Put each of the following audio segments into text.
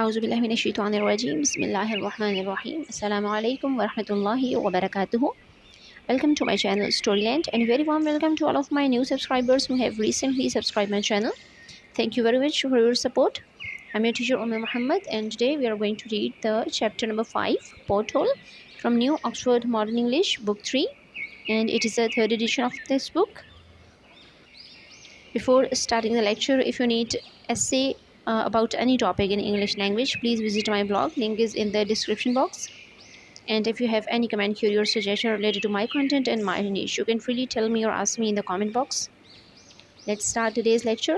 Auzubillahiminash-shaytanir-rajim. Bismillahir-rahmanir-rahim. Assalamu alaikum wa rahmatullahi wa barakatuhu. Welcome to my channel Storyland, and a very warm welcome to all of my new subscribers who have recently subscribed my channel. Thank you very much for your support. I'm your teacher Muhammad, and today we are going to read the chapter number 5, Porthole, from New Oxford Modern English, Book 3, and it is the third edition of this book. Before starting the lecture, if you need essay about any topic in English language, please visit my blog. Link is in the description box. And if you have any comment, query, or suggestion related to my content and my niche, you can freely tell me or ask me in the comment box. Let's start today's lecture.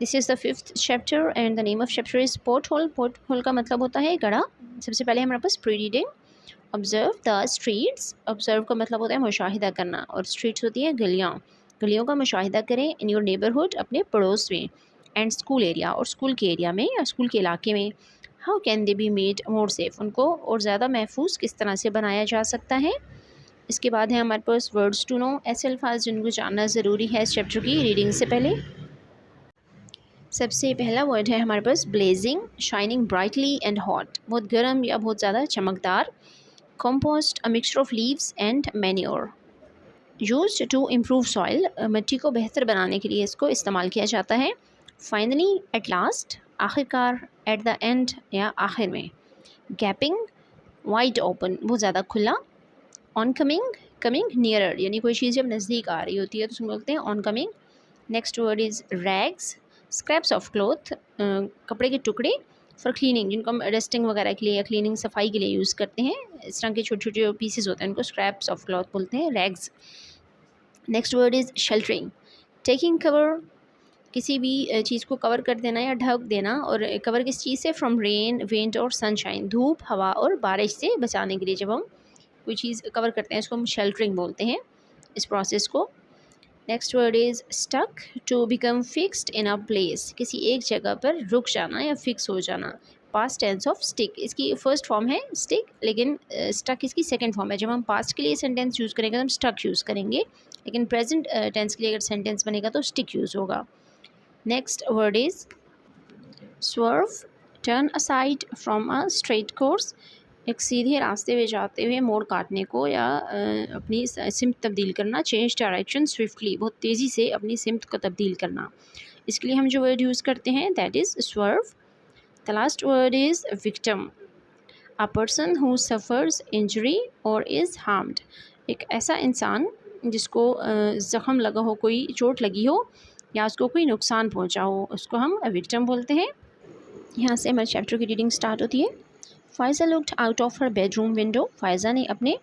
This is the 5th chapter and the name of chapter is Porthole. Porthole का मतलब होता है गड़ा. सबसे पहले हमारे पास pre reading. Observe the streets. Observe का मतलब होता है मुशाहिदा करना, और स्ट्रीट्स होती है गलियाँ. गलियों का मुशाहिदा करें इन योर नेबरहुड, अपने पड़ोस में. एंड स्कूल एरिया, और स्कूल के एरिया में या स्कूल के इलाके में. How can they be made more safe. उनको और ज़्यादा महफूज किस तरह से बनाया जा सकता है. इसके बाद है हमारे पास वर्ड्स टू नो. ऐसे अल्फाज जिनको जानना ज़रूरी है इस चैप्टर की रीडिंग से पहले. सबसे पहला वर्ड है हमारे पास blazing. Shining brightly and hot, बहुत गर्म या बहुत ज़्यादा चमकदार. Compost, a mixture of leaves and manure. Used to improve soil, मिट्टी को बेहतर बनाने के लिए इसको इस्तेमाल किया जाता है. फाइनली, एट लास्ट, आखिरकार. एट द एंड या आखिर में. गैपिंग, वाइड ओपन, बहुत ज़्यादा खुला. ऑन कमिंग, कमिंग नियरर, यानी कोई चीज़ जब नज़दीक आ रही होती है तो उसको बोलते हैं on coming. Next word is rags. Scraps of cloth, कपड़े के टुकड़े. फॉर क्लीनिंग, जिनको हम डस्टिंग वगैरह के लिए या क्लीनिंग सफाई के लिए यूज़ करते हैं, इस तरह के छोटे छोटे जो पीसेस होते हैं उनको स्क्रैप्स ऑफ क्लॉथ बोलते हैं, rags. Next word is sheltering. Taking cover, किसी भी चीज़ को कवर कर देना या ढक देना. और कवर किस चीज़ से. फ्रॉम रेन, विंड और सनशाइन, धूप, हवा और बारिश से बचाने के लिए जब हम कोई चीज़ कवर करते हैं इसको हम शेल्टरिंग बोलते हैं, इस प्रोसेस को. Next word is stuck. To become fixed in a place, किसी एक जगह पर रुक जाना या फिक्स हो जाना. पास्ट टेंस ऑफ स्टिक, इसकी फर्स्ट फॉर्म है स्टिक, लेकिन स्टक इसकी सेकंड फॉर्म है. जब हम पास्ट के लिए सेंटेंस यूज़ करेंगे तो हम स्टक यूज़ करेंगे, लेकिन प्रेजेंट टेंस के लिए अगर सेंटेंस बनेगा तो स्टिक यूज़ होगा. Next word is swerve. Turn aside from a straight course, एक सीधे रास्ते में जाते हुए मोड़ काटने को या अपनी सिमत तब्दील करना. चेंज डायरेक्शन स्विफ्टली, बहुत तेज़ी से अपनी सिमत को तब्दील करना. इसके लिए हम जो वर्ड यूज़ करते हैं that is swerve. The last word is victim. A person who suffers injury और इज़ हार्म्ड, एक ऐसा इंसान जिसको ज़ख़म लगा हो, कोई चोट लगी हो या उसको कोई नुकसान पहुँचा हो, उसको हम विक्टिम बोलते हैं. यहाँ से हमारे चैप्टर की रीडिंग स्टार्ट होती है. Faiza looked out of her bedroom window. Faiza ने अपने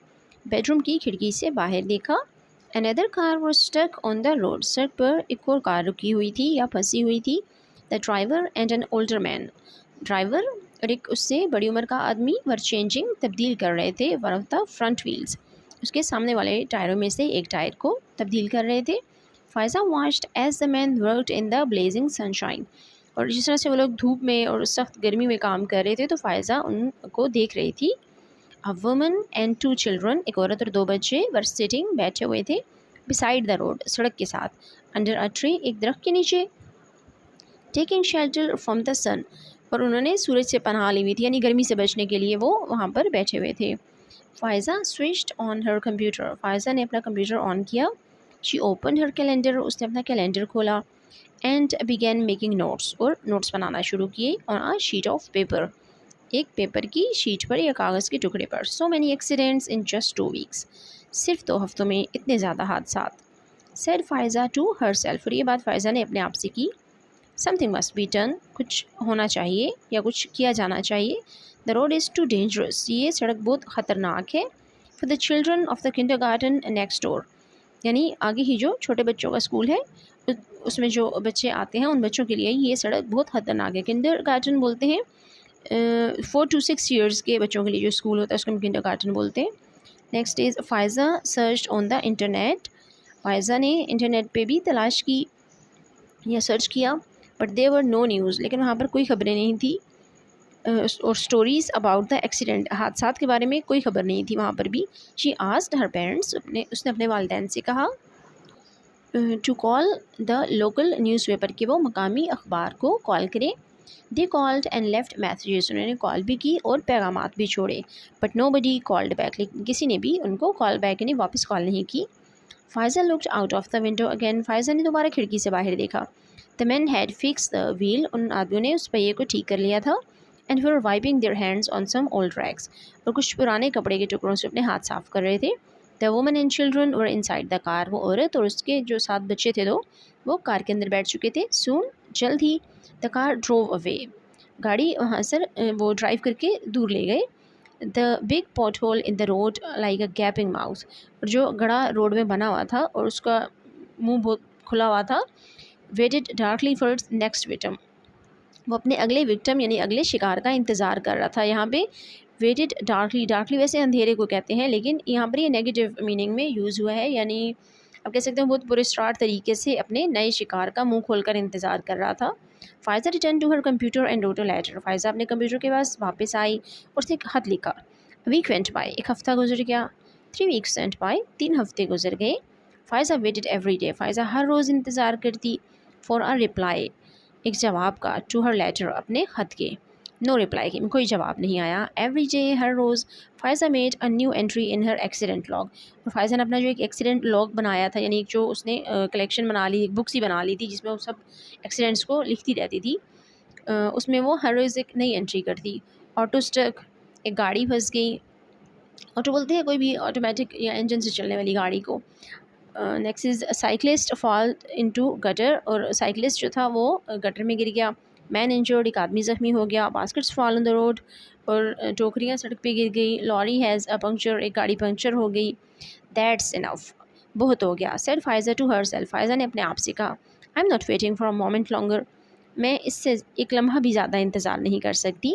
बेडरूम की खिड़की से बाहर देखा. Another car was stuck on the road, सड़क पर एक और कार रुकी हुई थी या फंसी हुई थी. The driver and an older man, driver और एक उससे बड़ी उम्र का आदमी वर चेंजिंग, तब्दील कर रहे थे. One of the front wheels, उसके सामने वाले टायरों में से एक टायर को तब्दील कर रहे थे. Faiza watched as the man worked in the blazing sunshine, और जिस तरह से वो लोग धूप में और सख्त गर्मी में काम कर रहे थे तो फ़ायज़ा उनको देख रही थी. अ वुमन एंड 2 चिल्ड्रन, एक औरत और 2 बच्चे, वर सिटिंग, बैठे हुए थे. बिसाइड द रोड, सड़क के साथ. अंडर अ ट्री, एक दरख्त के नीचे. टेकिंग शेल्टर फ्रॉम द सन, और उन्होंने सूरज से पनाह ली हुई थी, यानी गर्मी से बचने के लिए वो वहाँ पर बैठे हुए थे. Faiza switched on her computer, Faiza ने अपना कंप्यूटर ऑन किया. शी ओपन हर कैलेंडर, उसने अपना कैलेंडर खोला. एंड बिगैन मेकिंग नोट्स, और नोट्स बनाना शुरू किए. On a sheet of paper, एक पेपर की शीट पर या कागज़ के टुकड़े पर. So many accidents in just 2 weeks, सिर्फ 2 हफ्तों में इतने ज़्यादा हादसात. Said Faiza to herself, और ये बात फ़ायज़ा ने अपने आप से की. समथिंग मस्ट बी डन, कुछ होना चाहिए या कुछ किया जाना चाहिए. The road is too dangerous, ये सड़क बहुत ख़तरनाक है. For the children of the kindergarten next door, यानी आगे ही जो छोटे बच्चों का स्कूल है उसमें जो बच्चे आते हैं उन बच्चों के लिए ये सड़क बहुत ख़तरनाक है. किंडरगार्टन बोलते हैं 4 to 6 ईयर्स के बच्चों के लिए जो स्कूल होता है उसको हम किंडरगार्टन बोलते हैं. Next is Faiza search on the internet, Faiza ने इंटरनेट पे भी तलाश की या सर्च किया. But there were no news, लेकिन वहाँ पर कोई ख़बरें नहीं थी. और स्टोरीज़ अबाउट द एक्सीडेंट, हादसात के बारे में कोई खबर नहीं थी वहाँ पर भी. शी आस्क्ड हर पेरेंट्स, उसने अपने वालिदैन से कहा to call the local newspaper, कि वो मकामी अखबार को कॉल करें. They called and left messages, उन्होंने कॉल भी की और पैगामात भी छोड़े. But nobody called back, लेकिन किसी ने भी उनको कॉल बैक यानी वापस कॉल नहीं की. Faiza looked out of the window again, Faiza ने दोबारा खिड़की से बाहर देखा. The man had fix the wheel, उन आदमियों ने उस पहिए को ठीक कर लिया था. And were wiping their hands on some old rags, और कुछ पुराने कपड़े के टुकड़ों से अपने हाथ साफ कर रहे थे. The woman and children were inside the car, वो औरत और उसके जो 7 बच्चे थे दो, वो कार के अंदर बैठ चुके थे. सून, जल्द ही, द कार ड्रोव अवे, गाड़ी वहाँ से वो ड्राइव करके दूर ले गए. The big pothole in the road like a gaping mouth, और जो गड़ा रोड में बना हुआ था और उसका मुंह बहुत खुला हुआ था. Waited darkly for its next victim, वो अपने अगले विक्टिम यानी अगले शिकार का इंतज़ार कर रहा था. यहाँ पे वेटेड डार्कली, डार्कली वैसे अंधेरे को कहते हैं, लेकिन यहाँ पर ये नेगेटिव मीनिंग में यूज़ हुआ है, यानी आप कह सकते हैं बहुत पुरस्कार तरीके से अपने नए शिकार का मुंह खोलकर इंतज़ार कर रहा था. Faiza return to her computer and wrote a letter, Faiza अपने कंप्यूटर के पास वापस आई और उसने एक खत लिखा. वीक वेंट बाय, एक हफ़्ता गुजर गया. 3 वीक्स वेंट बाय, 3 हफ्ते गुजर गए. Faiza waited every day, Faiza हर रोज़ इंतज़ार करती. फॉर अ रिप्लाई, एक जवाब का. टू हर लेटर, अपने ख़त के. नो रिप्लाई, कोई जवाब नहीं आया. एवरी डे, हर रोज़. Faiza made a new entry in her accident log, और फ़ायज़ा ने अपना जो एक एक्सीडेंट लॉग बनाया था, यानी जो उसने कलेक्शन बना ली, एक बुक सी बना ली थी जिसमें वो सब एक्सीडेंट्स को लिखती रहती थी. उसमें वो हर रोज़ एक नई एंट्री करती. ऑटो स्टक, एक गाड़ी फंस गई. ऑटो बोलते हैं कोई भी ऑटोमेटिक या इंजन से चलने वाली गाड़ी को. Next is cyclist fall into gutter, और साइकिलिस्ट जो था वो गटर में गिर गया. मैन इंजर्ड, एक आदमी ज़ख्मी हो गया. Baskets fall on the road, और टोकरियाँ सड़क पे गिर गई. लॉरी हैज़ अ पंक्चर, एक गाड़ी पंक्चर हो गई. दैट्स इनफ, बहुत हो गया. Said Faiza to herself, Faiza ने अपने आप से कहा. I am not waiting for a moment longer, मैं इससे एक लम्हा भी ज़्यादा इंतज़ार नहीं कर सकती.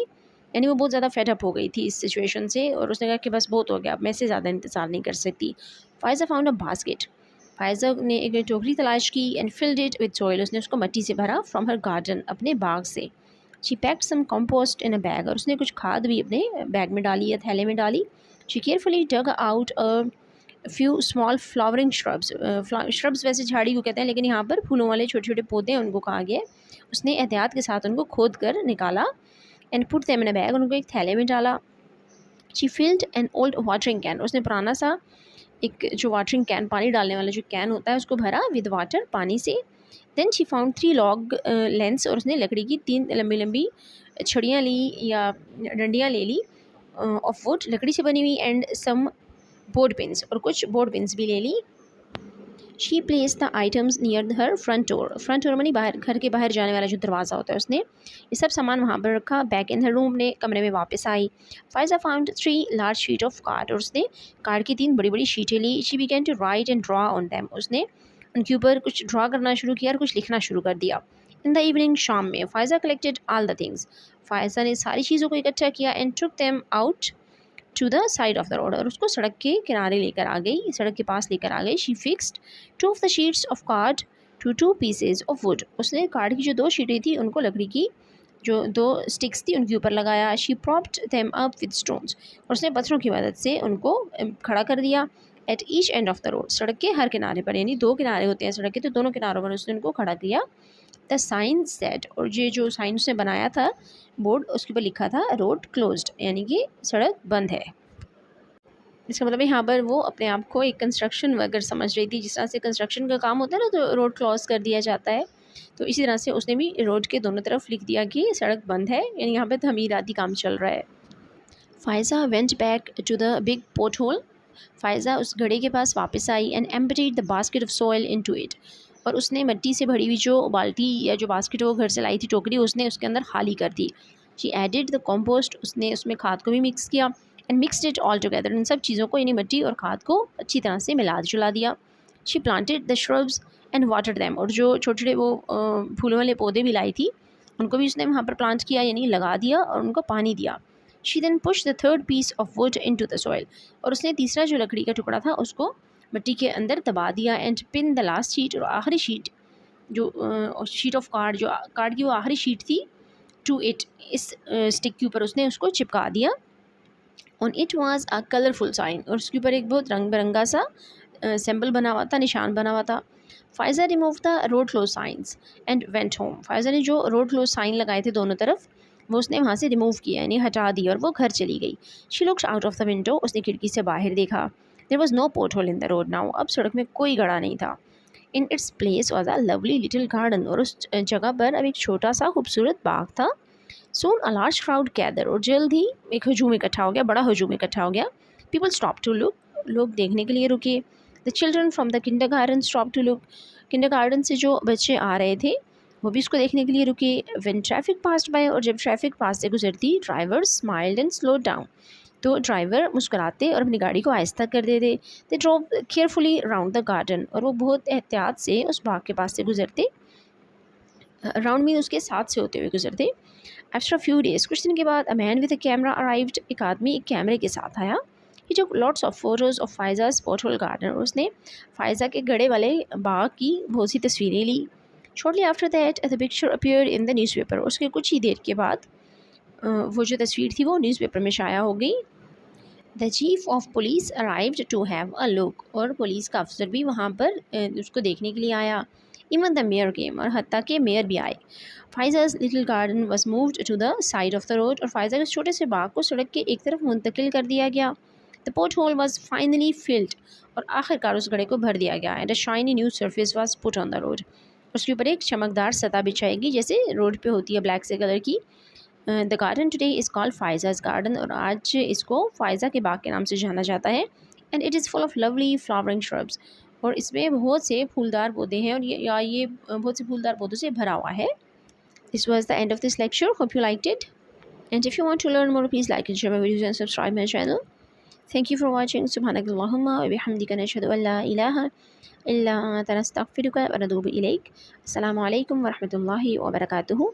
यानी वो बहुत ज़्यादा फेडअप हो गई थी इस सिचुएशन से, और उसने कहा कि बस बहुत हो गया, अब मैं इससे ज़्यादा इंतज़ार नहीं कर सकती. Faiza found a basket, Faiza ने एक टोकरी तलाश की. And filled it with soil, उसने उसको मिट्टी से भरा. फ्रॉम हर गार्डन, अपने बाग से. She packed some compost in a bag, और उसने कुछ खाद भी अपने बैग में डाली या थैले में डाली. She carefully dug out a few small flowering shrubs, shrubs वैसे झाड़ी को कहते हैं, लेकिन यहाँ पर फूलों वाले छोटे छोटे पौधे हैं, उनको कहा गया है. उसने एहतियात के साथ उनको खोद कर निकाला. And put them in a bag, उनको एक थैले में डाला. She field an old watering can, उसने पुराना सा एक जो वाटरिंग कैन, पानी डालने वाला जो कैन होता है, उसको भरा विद वाटर, पानी से. Then she found 3 log lengths, और उसने लकड़ी की 3 लंबी लंबी छड़ियाँ ली या डंडियाँ ले ली ऑफ वुड, लकड़ी से बनी हुई. एंड सम बोर्ड पिन्स, और कुछ बोर्ड पिन्स भी ले ली. She place the items near her front door, front door मनी बाहर, घर के बाहर जाने वाला जो दरवाज़ा होता है, उसने ये सब सामान वहाँ पर रखा. बैक इन हर रूम, ने कमरे में वापस आई. Faiza found 3 large sheet of card, और उसने कार्ड की 3 बड़ी बड़ी शीटें ली. She began to write and draw on them, उसने उनके ऊपर कुछ ड्रा करना शुरू किया और कुछ लिखना शुरू कर दिया. इन द इवनिंग, शाम में, Faiza collected all the things, Faiza ने सारी चीज़ों को इकट्ठा किया. And took them out to the side of the road, और उसको सड़क के किनारे लेकर आ गई, सड़क के पास लेकर आ गई. She fixed 2 of the sheets of card to 2 pieces of wood, उसने कार्ड की जो 2 शीटें थी उनको लकड़ी की जो 2 स्टिक्स थी उनके ऊपर लगाया. She propped them up with stones, और उसने पत्थरों की मदद से उनको खड़ा कर दिया. At each end of the road, सड़क के हर किनारे पर, यानी 2 किनारे होते हैं सड़क के, तो दोनों किनारों पर उसने उनको खड़ा किया. द साइन सेट, और ये जो साइन उसने बनाया था बोर्ड, उसके ऊपर लिखा था रोड क्लोज्ड, यानी कि सड़क बंद है. इसका मतलब यहाँ पर वो अपने आप को एक कंस्ट्रक्शन वर्कर समझ रही थी. जिस तरह से कंस्ट्रक्शन का काम होता है ना, तो रोड क्लोज कर दिया जाता है, तो इसी तरह से उसने भी रोड के दोनों तरफ लिख दिया कि सड़क बंद है, यानी यहाँ पे तमीराती काम चल रहा है. Faiza went back to the big pot hole, Faiza उस घड़े के पास वापस आई. And emptied the basket of soil into it, और उसने मिट्टी से भरी हुई जो बाल्टी या जो बास्केट वो घर से लाई थी, टोकरी, उसने उसके अंदर खाली कर दी. शी एडिड द कॉम्पोस्ट, उसने उसमें खाद को भी मिक्स किया. And mixed it all together, इन सब चीज़ों को यानी मिट्टी और खाद को अच्छी तरह से मिला जुला दिया. She planted the shrubs and watered them, और जो छोटे छोटे वो फूलों वाले पौधे भी लाई थी उनको भी उसने वहाँ पर प्लांट किया, यानी लगा दिया और उनको पानी दिया. She then push the 3rd piece of wood into the soil, और उसने तीसरा जो लकड़ी का टुकड़ा था उसको मिट्टी के अंदर दबा दिया. And pin the last sheet, और आखिरी शीट जो शीट ऑफ कार्ड, जो कार्ड की वो आखिरी शीट थी, टू इट, इस स्टिक के ऊपर उसने उसको चिपका दिया। On it was a colourful sign, और उसके ऊपर एक बहुत रंग बिरंगा सा सिंबल बना हुआ था, निशान बना हुआ था। Faiza remove the road close science and went home. Faiza ने जो रोड क्लोज साइन लगाए थे दोनों तरफ, वो उसने वहाँ से रिमूव किया, यानी हटा दिया, और वो घर चली गई। She looked out of the window, उसने खिड़की से बाहर देखा। There was no pothole in the road now, अब सड़क में कोई गड़ा नहीं था। In its place was a lovely little garden, और उस जगह पर अब एक छोटा सा खूबसूरत बाग था। सून अ लार्ज क्राउड गैदर, और जल्द ही एक हजूम इकट्ठा हो गया, बड़ा हजूम इकट्ठा हो गया। पीपल स्टॉप टू लुक, लोग देखने के लिए रुके। The children from the kindergarten stop to look, kindergarten से जो बच्चे आ रहे थे वो भी इसको देखने के लिए रुके। व्हेन ट्रैफिक पास्ड बाय, और जब ट्रैफिक पास से गुजरती, driver smiled and slow down, तो ड्राइवर मुस्कुराते और अपनी गाड़ी को आहिस्ता कर देते। They drove carefully round the garden, और वो बहुत एहतियात से उस बाग के पास से गुजरते। राउंड मीन उसके साथ से होते हुए गुजरते। आफ्टर फ्यू डेज, कुछ दिन के बाद, a man with a camera arrived, एक आदमी एक कैमरे के साथ आया। He took lots of photos of Faiza's portal garden, और उसने फायज़ा के गड़े वाले बाग की बहुत सी तस्वीरें ली। Shortly after that the picture appeared in the newspaper, उसके कुछ ही देर के बाद वो जो तस्वीर थी वो न्यूज़पेपर में शाया हो गई। The chief of police arrived to have a look, और पुलिस का अफसर भी वहाँ पर उसको देखने के लिए आया। इवन द मेयर केम, और हत्ता के मेयर भी आए। Faiza's little garden was moved to the side of the road, और फायज़ा के छोटे से बाग को सड़क के एक तरफ मुंतकिल कर दिया गया। The port hole was finally field, और आखिरकार उस गड्ढे को भर दिया गया। And a shiny new surface was put on the road, उसके ऊपर एक चमकदार सतह बिछाएगी जैसे रोड पे होती है ब्लैक से कलर की। The garden today is called Faiza's garden, और आज इसको फायज़ा के बाग के नाम से जाना जाता है। And it is full of lovely flowering shrubs, और इसमें बहुत से फूलदार पौधे हैं, और ये बहुत से फूलदार पौधों से भरा हुआ है। This was the end of this lecture. Hope you liked it. And if you want to learn more, please like and share my videos and subscribe my channel. Thank you for watching. Subhanakallahumma wa bihamdika nashhadu an la ilaha illa anta nastaghfiruka wa natubu ilayk. Assalamu alaikum wa rahmatullahi wa barakatuhu.